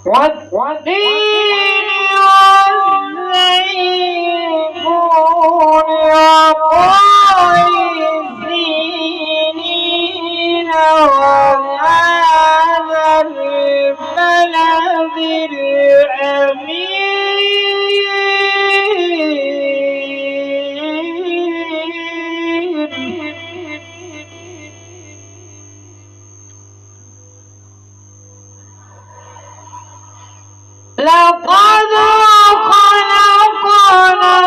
والتين والزيتون وطور سينين وهذا البلد الأمين لقد خلقنا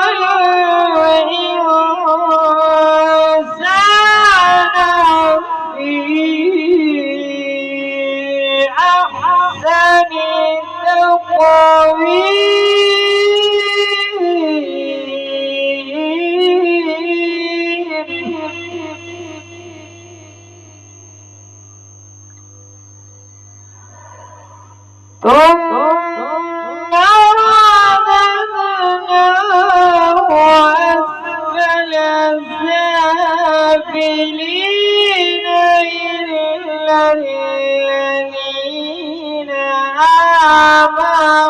الإنسان في أحسن تقويم ثم رددناه أسفل سافلين إلا الذين آمنوا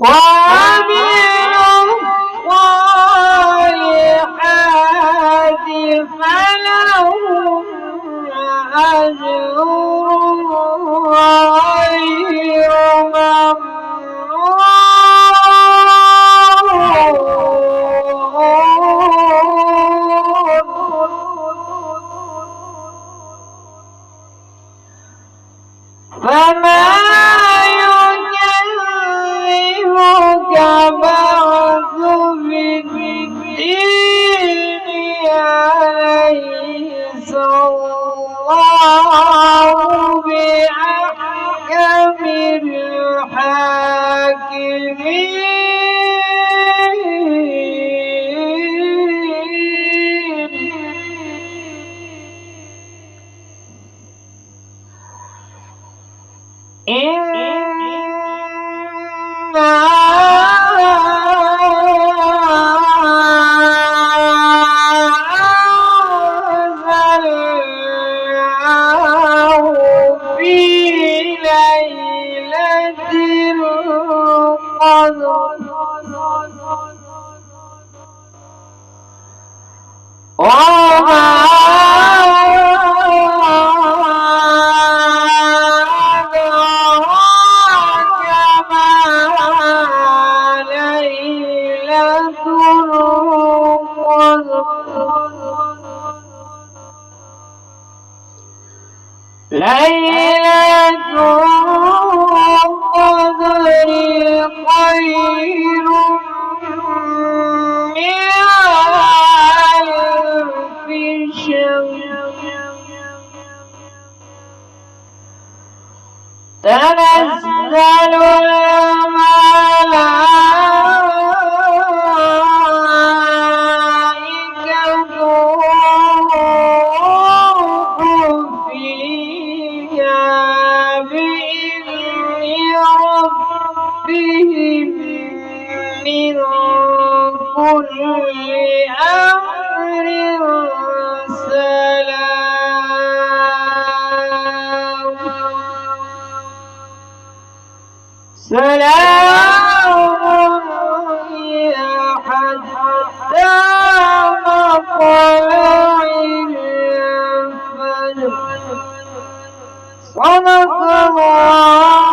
وعملوا الصالحات فلهم أجر غير ممنون فما يكذبك بعد بالدين أليس الله بأحكم الحاكمين أنزلناه في ليلة القدر وما ليلة القدر خير من ألف شهر تنزل الملائكة والروح فيها بإذن ربهم من كل أمر سلام هي حتى مطلع الفجر صدق الله